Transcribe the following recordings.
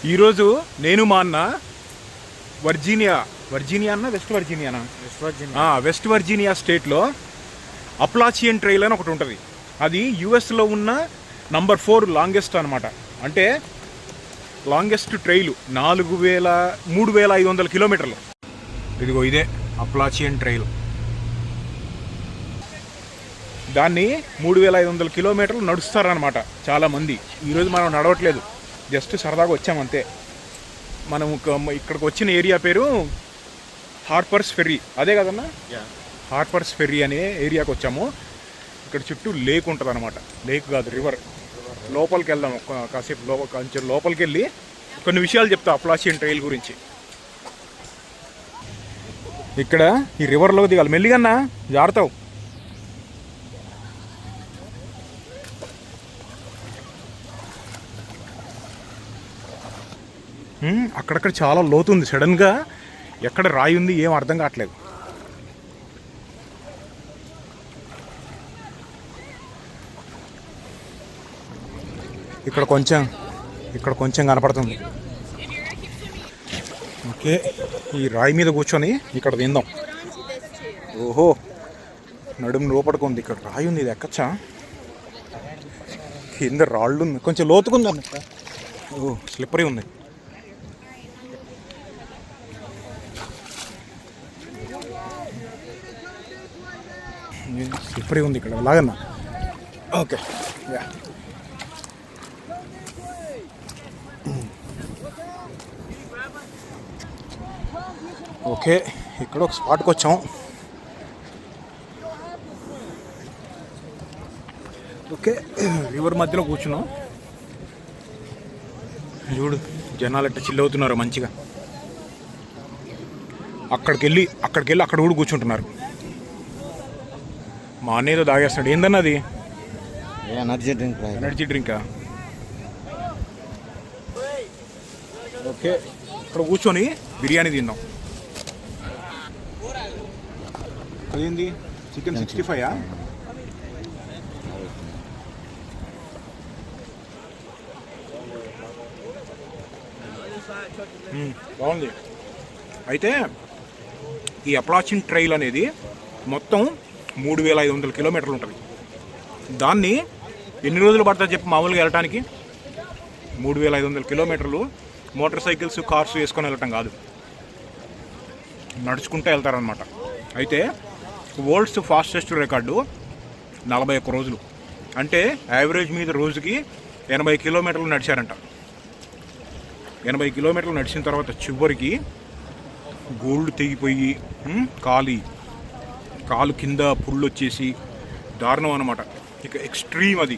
ఈరోజు నేను మా అన్న వర్జీనియా అన్న వెస్ట్ వర్జీనియా స్టేట్లో అప్లాచియన్ ట్రైల్ అని ఒకటి ఉంటుంది. అది యుఎస్లో ఉన్న నంబర్ 4 లాంగెస్ట్ అనమాట. అంటే లాంగెస్ట్ ట్రైలు 3500 కిలోమీటర్లు. ఇదిగో ఇదే అప్లాచియన్ ట్రైల్. దాన్ని 3500 కిలోమీటర్లు నడుస్తారనమాట చాలామంది. ఈరోజు మనం నడవట్లేదు, జస్ట్ సరదాగా వచ్చామంతే. మనం ఇక్కడికి వచ్చిన ఏరియా పేరు హార్పర్స్ ఫెర్రీ, అదే కదన్నా? హార్పర్స్ ఫెర్రీ అనే ఏరియాకి వచ్చాము. ఇక్కడ చుట్టూ లేక్ ఉంటుంది అనమాట. లేక్ కాదు, రివర్. లోపలికి వెళ్దాం, కాసేపు కొంచెం లోపలికి వెళ్ళి కొన్ని విషయాలు చెప్తా అప్లాచియన్ ట్రైల్ గురించి. ఇక్కడ ఈ రివర్లో దిగాలి, మెల్లిగన్నా జారుతావు. అక్కడక్కడ చాలా లోతుంది. సడన్గా ఎక్కడ రాయి ఉంది ఏం అర్థం కావట్లేదు. ఇక్కడ కొంచెం కనపడుతుంది. ఓకే, ఈ రాయి మీద కూర్చొని ఇక్కడ తిందాం. ఓహో, నడుము లోపడుకుంది. ఇక్కడ రాయి ఉంది, ఇది ఎక్కచ్చా? కింద రాళ్ళు ఉంది, కొంచెం లోతుకుంది అన్నట్ట. ఓ, స్లిప్పరీ ఉంది. స్లిప్పరీ ఉంది ఇక్కడ, లాగన్నా. Okay, yeah. ఓకే, ఇక్కడ ఒక స్పాట్కి వచ్చాం. ఓకే, రివర్ మధ్యలో కూర్చున్నాం. చూడు జనాలు ఎట్లా చిల్ అవుతున్నారు మంచిగా. అక్కడికి వెళ్ళి అక్కడ కూడా కూర్చుంటున్నారు. మా అన్నయ్యతో తాగేస్తున్నాడు. ఏందన్నది? ఎనర్జీ డ్రింకా? ఓకే, ఇక్కడ కూర్చొని బిర్యానీ తిందాం. అదేంది, చికెన్ 65? బాగుంది. అయితే ఈ అప్లాచియన్ ట్రైల్ అనేది మొత్తం 3500 కిలోమీటర్లు ఉంటుంది. దాన్ని ఎన్ని రోజులు పడుతుంది చెప్పి మామూలుగా వెళ్ళటానికి? 3500 కిలోమీటర్లు మోటార్ సైకిల్స్, కార్స్ వేసుకొని వెళ్ళటం కాదు, నడుచుకుంటూ వెళ్తారనమాట. అయితే వరల్డ్స్ ఫాస్టెస్ట్ రికార్డు 41 రోజులు. అంటే యావరేజ్ మీద రోజుకి 80 కిలోమీటర్లు నడిచారంట. 80 కిలోమీటర్లు నడిచిన తర్వాత చివరికి గోల్డ్ తెగిపోయి కాలు కింద పుళ్ళు వచ్చేసి దారుణం అనమాట. ఇక ఎక్స్ట్రీమ్ అది.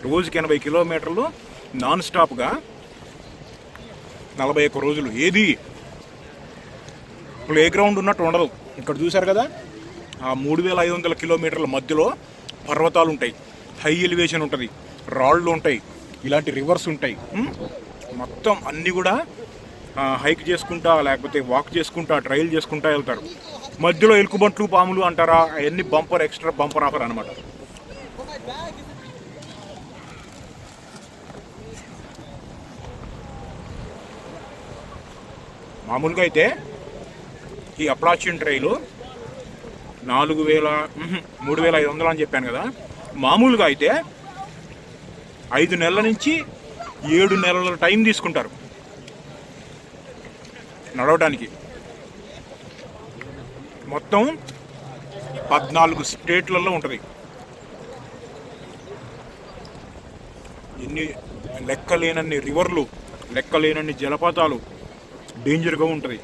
రోజుకి 80 కిలోమీటర్లు నాన్ స్టాప్గా 41 రోజులు. ఏది ప్లే గ్రౌండ్ ఉన్నట్టు ఉండదు. ఇక్కడ చూశారు కదా, ఆ 3500 కిలోమీటర్ల మధ్యలో పర్వతాలు ఉంటాయి, హై ఎలివేషన్ ఉంటుంది, రాళ్ళు ఉంటాయి, ఇలాంటి రివర్స్ ఉంటాయి. మొత్తం అన్నీ కూడా హైక్ చేసుకుంటా లేకపోతే వాక్ చేసుకుంటా ట్రైల్ చేసుకుంటా వెళ్తారు. మధ్యలో ఎలుకబంట్లు, పాములు అంటారా, అవన్నీ ఎక్స్ట్రా బంపర్ ఆఫర్ అనమాట. మామూలుగా అయితే ఈ అప్లాచియన్ ట్రైలు 3500 అని చెప్పాను కదా. మామూలుగా అయితే 5 నెలల నుంచి 7 నెలల టైం తీసుకుంటారు నడవడానికి. మొత్తం 14 స్టేట్లలో ఉంటుంది. ఎన్ని లెక్కలేనన్ని రివర్లు, లెక్కలేనన్ని జలపాతాలు, డేంజర్గా ఉంటుంది.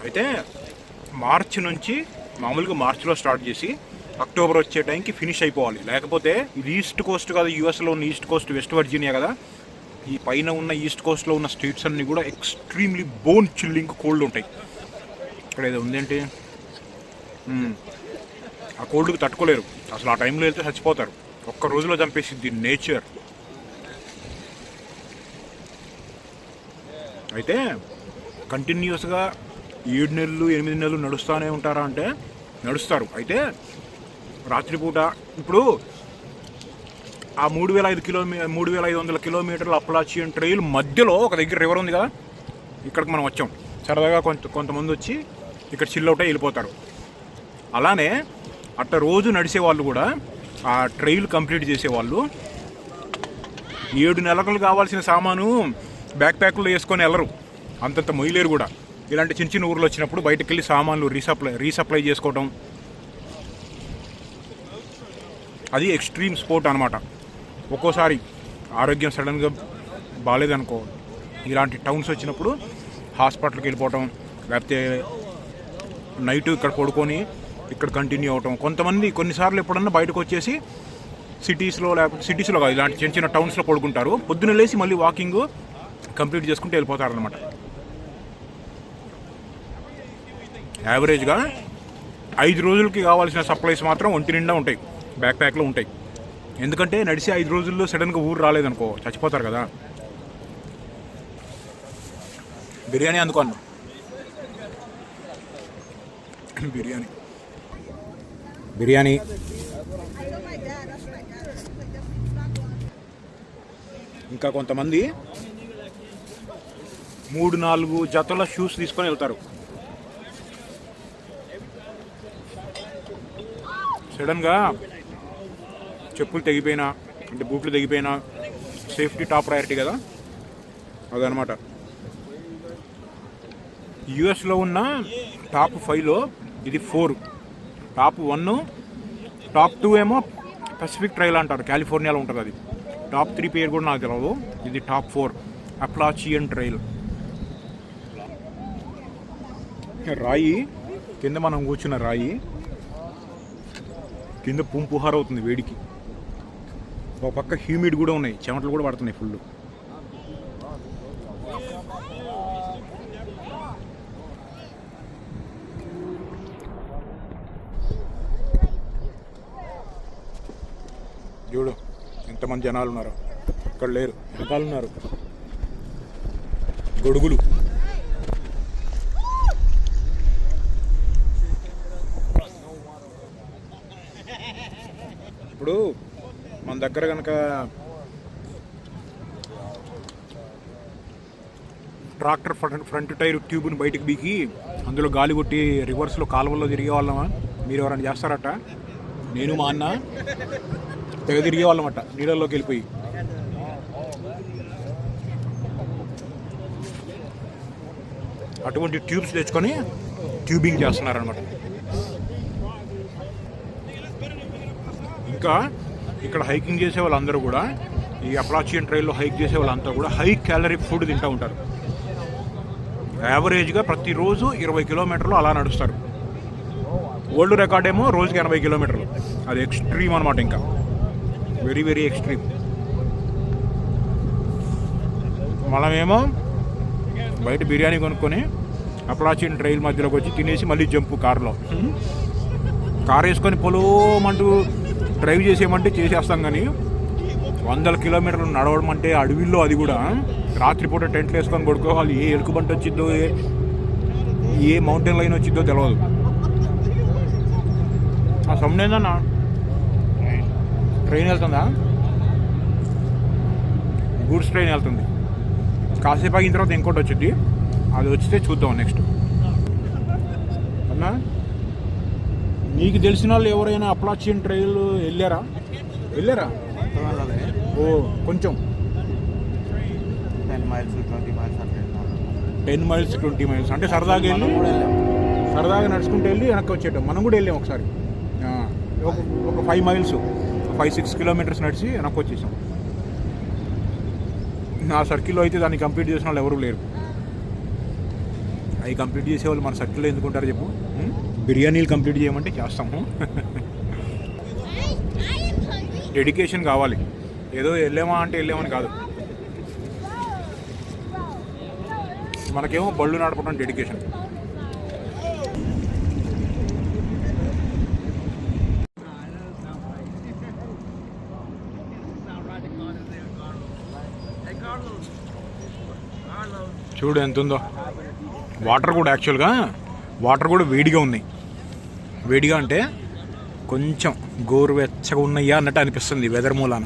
అయితే మార్చి నుంచి, మామూలుగా మార్చిలో స్టార్ట్ చేసి అక్టోబర్ వచ్చే టైంకి ఫినిష్ అయిపోవాలి. లేకపోతే ఇది ఈస్ట్ కోస్ట్ కదా, యూఎస్లో ఉన్న ఈస్ట్ కోస్ట్, వెస్ట్ వర్జీనియా కదా. ఈ పైన ఉన్న ఈస్ట్ కోస్ట్లో ఉన్న స్టేట్స్ అన్నీ కూడా ఎక్స్ట్రీమ్లీ బోన్ చిల్లింగ్ కోల్డ్ ఉంటాయి. ఇక్కడ ఏదో ఉందేంటి, ఆ కోల్డ్కి తట్టుకోలేరు అసలు. ఆ టైంలో వెళ్తే చచ్చిపోతారు. ఒక్క రోజులో చంపేసింది నేచర్. అయితే కంటిన్యూస్గా 7 నెలలు 8 నెలలు నడుస్తూనే ఉంటారా అంటే నడుస్తారు. అయితే రాత్రిపూట ఇప్పుడు ఆ 3,500 కిలోమీటర్ల అప్పలాచియన్ ట్రైల్ మధ్యలో ఒక దగ్గర రివర్ ఉంది కదా, ఇక్కడికి మనం వచ్చాం. సరదాగా కొంతమంది వచ్చి ఇక్కడ చిల్ అవుట్ అయి వెళ్ళిపోతారు. అలానే అట్ట రోజు నడిచేవాళ్ళు కూడా ఆ ట్రైల్ కంప్లీట్ చేసేవాళ్ళు 7 నెలలు కావాల్సిన సామాను బ్యాక్ ప్యాక్లో వేసుకొని వెళ్ళరు, అంతంత మొయ్యలేరు కూడా. ఇలాంటి చిన్న చిన్న ఊర్లు వచ్చినప్పుడు బయటకు వెళ్ళి సామాన్లు రీసప్లై చేసుకోవటం, అది ఎక్స్ట్రీమ్ స్పోర్ట్ అనమాట. ఒక్కోసారి ఆరోగ్యం సడన్గా బాగాలేదనుకో, ఇలాంటి టౌన్స్ వచ్చినప్పుడు హాస్పిటల్కి వెళ్ళిపోవటం, లేకపోతే నైట్ ఇక్కడ పడుకొని ఇక్కడ కంటిన్యూ అవటం. కొంతమంది కొన్నిసార్లు ఎప్పుడన్నా బయటకు వచ్చేసి సిటీస్లో కాదు, ఇలాంటి చిన్న చిన్న టౌన్స్లో పడుకుంటారు. పొద్దున్న లేచి మళ్ళీ వాకింగ్ కంప్లీట్ చేసుకుంటూ వెళ్ళిపోతారు అనమాట. యావరేజ్గా 5 రోజులకి కావాల్సిన సప్లైస్ మాత్రం ఒంటి నిండా ఉంటాయి, బ్యాక్ ప్యాక్లో ఉంటాయి. ఎందుకంటే నడిచి 5 రోజుల్లో సడన్గా ఊరు రాలేదనుకో చచ్చిపోతారు కదా. బిర్యానీ అందుకోండి, బిర్యానీ ఇంకా కొంతమంది 3-4 జతల షూస్ తీసుకొని వెళ్తారు. సడన్గా చెప్పులు తెగిపోయినా, అంటే బూట్లు తెగిపోయినా సేఫ్టీ టాప్ ప్రయారిటీ కదా, అదనమాట. యుఎస్లో ఉన్న టాప్ 5లో ఇది 4. టాప్ 1, టాప్ 2 ఏమో పసిఫిక్ ట్రైల్ అంటారు, కాలిఫోర్నియాలో ఉంటుంది అది. టాప్ 3 పేరు కూడా నాకు తెలియదు. ఇది టాప్ 4 అప్లాచియన్ ట్రైల్. రాయి కింద మనం కూర్చున్న రాయి కింద పుంపుహార అవుతుంది వేడికి. ఒక పక్క హ్యూమిడ్ కూడా ఉన్నాయి, చెమటలు కూడా పడుతున్నాయి ఫుల్. చూడు ఎంతమంది జనాలు ఉన్నారు, ఇక్కడ లేరు, వెనకాల ఉన్నారు గొడుగులు. ఇప్పుడు మన దగ్గర కనుక ట్రాక్టర్ ఫ్రంట్ టైర్ ట్యూబ్ని బయటకు బీకి అందులో గాలి కొట్టి రివర్స్లో కాలువల్లో తిరిగే వాళ్ళమా? మీరు ఎవరైనా చేస్తారట? నేను మా అన్న తెగ తిరిగే వాళ్ళమట నీళ్ళల్లోకి వెళ్ళిపోయి. అటువంటి ట్యూబ్స్ తెచ్చుకొని ట్యూబింగ్ చేస్తున్నారనమాట. ఇంకా ఇక్కడ హైకింగ్ చేసే వాళ్ళందరూ కూడా, ఈ అప్లాచియన్ ట్రైల్లో హైక్ చేసే వాళ్ళంతా కూడా హై క్యాలరీ ఫుడ్ తింటూ ఉంటారు. యావరేజ్గా ప్రతిరోజు 20 కిలోమీటర్లు అలా నడుస్తారు. వరల్డ్ రికార్డ్ ఏమో రోజుకి 80 కిలోమీటర్లు. అది ఎక్స్ట్రీమ్ అనమాట, ఇంకా వెరీ వెరీ ఎక్స్ట్రీమ్. మనమేమో బయట బిర్యానీ కొనుక్కొని అప్లాచియన్ ట్రైల్ మధ్యలోకి వచ్చి తినేసి మళ్ళీ జంపు కారులో. కారు వేసుకొని పొలోమంటూ డ్రైవ్ చేసేయమంటే చేసేస్తాం, కానీ 100 కిలోమీటర్లు నడవడం అంటే అడవిలో, అది కూడా రాత్రిపూట టెంట్లు వేసుకొని పడుకోవాలి. ఏ ఎలుకబంట వచ్చిద్దో, ఏ మౌంటైన్ లైన్ వచ్చిద్దో తెలియదు. ఆ సౌండ్ ఏందన్నా? ట్రైన్ వెళ్తుందా? గూడ్స్ ట్రైన్ వెళ్తుంది. కాసేపు ఆగిన తర్వాత ఇంకోటి వచ్చింది, అది వచ్చితే చూద్దాం నెక్స్ట్. అన్నా నీకు తెలిసిన వాళ్ళు ఎవరైనా అప్లాచియన్ ట్రైల్ వెళ్ళారా? ఓ కొంచెం 10 miles 20 miles 10 miles 20 miles అంటే సరదాగా వెళ్ళి సరదాగా నడుచుకుంటూ వెళ్ళి వెనక్కి వచ్చేటం. మనం కూడా వెళ్ళాం ఒకసారి. ఒక 5 miles 5-6 కిలోమీటర్స్ నడిచి వెనక్కి వచ్చేసాం. నా సర్కిల్లో అయితే దాన్ని కంప్లీట్ చేసిన వాళ్ళు ఎవరూ లేరు. అవి కంప్లీట్ చేసేవాళ్ళు మన సర్కిల్లో ఎందుకుంటారు చెప్పు? బిర్యానీలు కంప్లీట్ చేయమంటే చేస్తాము. డెడికేషన్ కావాలి. ఏదో వెళ్ళామా అంటే వెళ్ళామని కాదు, మనకేమో బళ్ళు నడపడం డెడికేషన్. చూడు ఎంత ఉందో. వాటర్ కూడా యాక్చువల్గా వేడిగా ఉన్నాయి. వేడిగా అంటే కొంచెం గోరువెచ్చగా ఉన్నాయా అన్నట్టు అనిపిస్తుంది వెదర్ మూలాన.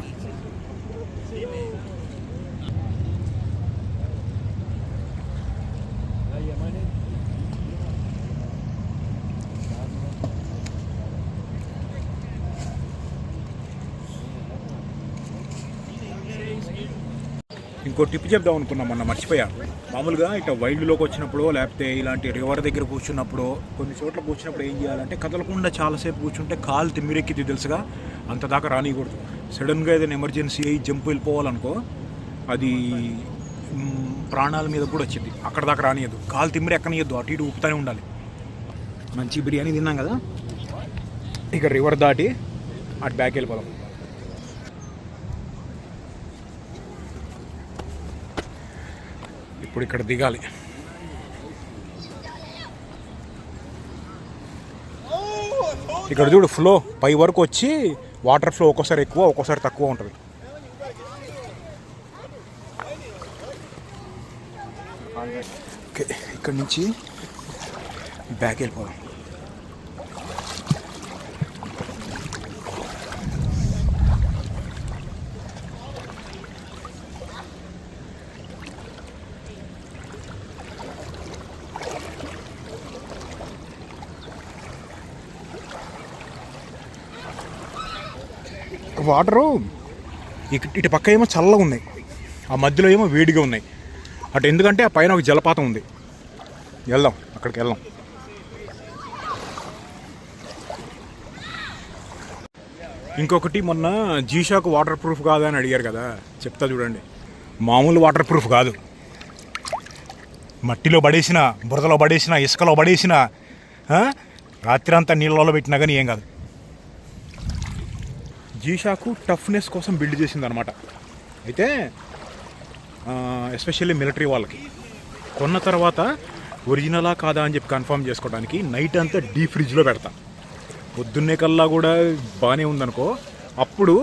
ఇంకో టిప్ చెప్దాం అనుకున్నాం, మొన్న మర్చిపోయా. మామూలుగా ఇట్లా వైల్డ్లోకి వచ్చినప్పుడు లేకపోతే ఇలాంటి రివర్ దగ్గర కూర్చున్నప్పుడు కొన్ని చోట్ల కూర్చున్నప్పుడు ఏం చేయాలంటే కదలకుండా చాలాసేపు కూర్చుంటే కాలు తిమ్మిరెక్కింది తెలుసుగా, అంత దాకా రానియకూడదు. సడన్గా ఏదైనా ఎమర్జెన్సీ అయ్యి జంప్ వెళ్ళిపోవాలనుకో అది ప్రాణాల మీద కూడా వచ్చింది. అక్కడ దాకా రానియద్దు, కాలు తిమ్మిరి ఎక్కనియద్దు, అటు ఇటు ఊపుతానే ఉండాలి. మంచి బిర్యానీ తిన్నాం కదా, ఇక రివర్ దాటి అటు బ్యాక్ వెళ్ళిపోదాం. ఇప్పుడు ఇక్కడ దిగాలి. ఇక్కడ చూడు ఫ్లో పై వరకు వచ్చి వాటర్ ఫ్లో ఒక్కోసారి ఎక్కువ ఒక్కోసారి తక్కువ ఉంటుంది. ఓకే, ఇక్కడ నుంచి బ్యాక్ వెళ్ళిపోదాం. వాటరు ఇటు పక్క ఏమో చల్లగా ఉన్నాయి, ఆ మధ్యలో ఏమో వేడిగా ఉన్నాయి. అటు ఎందుకంటే ఆ పైన ఒక జలపాతం ఉంది. వెళ్దాం, అక్కడికి వెళ్దాం. ఇంకొకటి, మొన్న జీషాకు వాటర్ ప్రూఫ్ కాదా అని అడిగారు కదా, చెప్తా చూడండి. మామూలు వాటర్ ప్రూఫ్ కాదు. మట్టిలో పడేసిన, బురదలో పడేసిన, ఇసుకలో పడేసిన, రాత్రి అంతా నీళ్ళలో పెట్టినా కానీ ఏం కాదు. జీషాకు టఫ్నెస్ కోసం బిల్డ్ చేసిందనమాట. అయితే ఎస్పెషల్లీ మిలిటరీ వాళ్ళకి కొన్న తర్వాత ఒరిజినలా కాదా అని చెప్పి కన్ఫర్మ్ చేసుకోవడానికి నైట్ అంతా డీప్ ఫ్రిడ్జ్లో పెడతా. పొద్దున్నే కల్లా కూడా బాగానే ఉందనుకో, అప్పుడు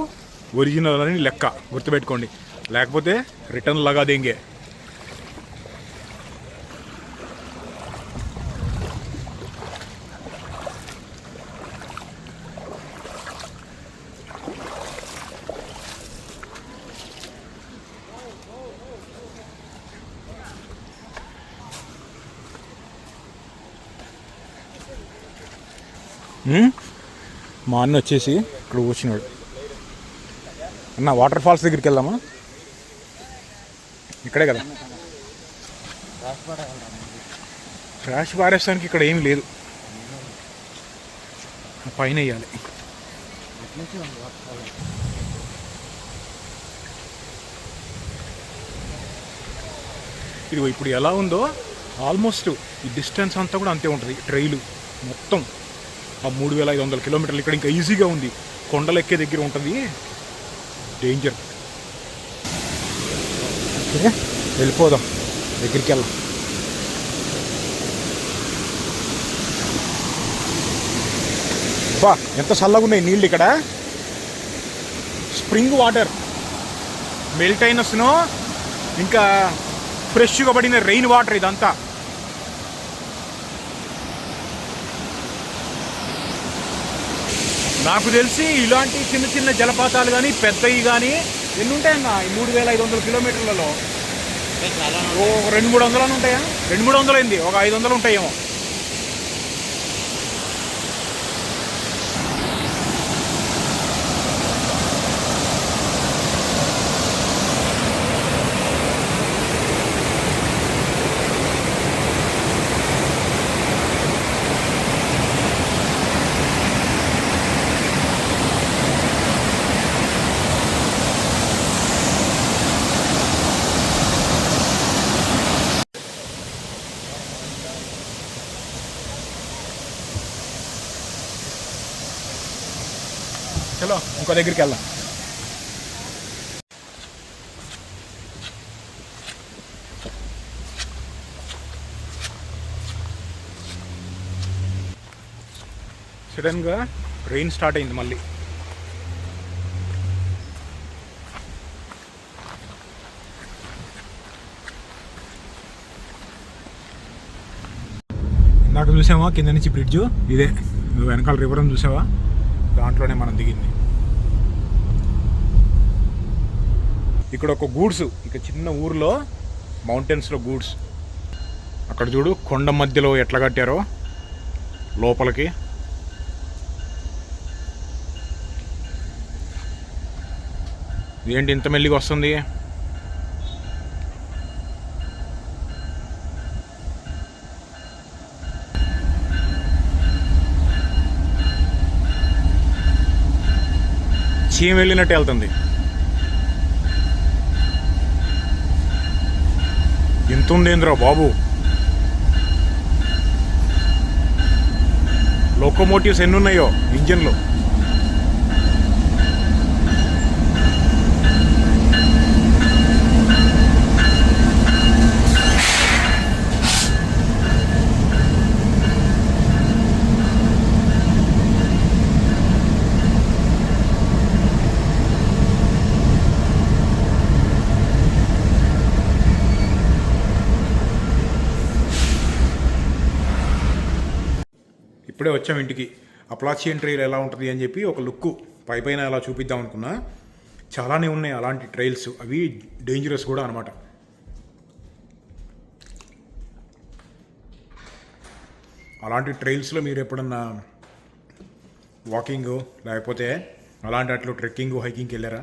ఒరిజినల్ అని లెక్క, గుర్తుపెట్టుకోండి. లేకపోతే రిటర్న్ లగా దేంగే. మా అన్న వచ్చేసి ఇక్కడ కూర్చున్నాడు. అన్న వాటర్ ఫాల్స్ దగ్గరికి వెళ్దామా? ఇక్కడే కదా. ట్రాష్ పారేస్తానికి ఇక్కడ ఏమి లేదు, పైన వేయాలి. ఇది ఇప్పుడు ఎలా ఉందో ఆల్మోస్ట్ ఈ డిస్టెన్స్ అంతా కూడా అంతే ఉంటుంది. ట్రైలు మొత్తం ఆ 3500 కిలోమీటర్లు. ఇక్కడ ఇంకా ఈజీగా ఉంది, కొండలు ఎక్కే దగ్గర ఉంటుంది, డేంజర్. ఓకే, వెళ్ళిపోదాం, దగ్గరికి వెళ్దాం. బా ఎంత చల్లగా ఉన్నాయి నీళ్ళు ఇక్కడ. స్ప్రింగ్ వాటర్, మెల్ట్ అయిన స్నో, ఇంకా ఫ్రెష్గా పడిన రెయిన్ వాటర్ ఇదంతా. నాకు తెలిసి ఇలాంటి చిన్న చిన్న జలపాతాలు కానీ పెద్దవి కానీ ఎన్ని ఉంటాయన్న ఈ 3500 కిలోమీటర్లలో? ఓ 200-300 ఉంటాయా? 200-300 అయింది, ఒక 500 ఉంటాయేమో. చలో ఇంకో దగ్గరికి వెళ్దాం. సడన్గా రెయిన్ స్టార్ట్ అయింది మళ్ళీ. ఇందాక చూసావా కింద నుంచి బ్రిడ్జు, ఇదే నువ్వు వెనకాల రివర్ అని చూసావా, దాంట్లోనే మనం దిగింది. ఇక్కడ ఒక గూడ్స్, ఇక చిన్న ఊర్లో మౌంటైన్స్లో గూడ్స్. అక్కడ చూడు కొండ మధ్యలో ఎట్లా కట్టారో లోపలికి. ఏంటి ఇంత మెల్లిగా వస్తుంది? చీమ వెళ్ళినట్టు వెళ్తుంది. ఎంత ఉందేంద్రా బాబు. లోకోమోటివ్స్ ఎన్ని ఉన్నాయో ఇంజన్లో. ఇప్పుడే వచ్చాం ఇంటికి. అప్లాచియన్ ట్రైల్ ఎలా ఉంటుంది అని చెప్పి ఒక లుక్ పైన అలా చూపిద్దాం అనుకున్నా. చాలానే ఉన్నాయి అలాంటి ట్రైల్స్, అవి డేంజరస్ కూడా అనమాట. అలాంటి ట్రైల్స్లో మీరు ఎప్పుడన్నా వాకింగ్ లేకపోతే అలాంటి అట్లు ట్రెక్కింగ్ హైకింగ్కి వెళ్ళారా?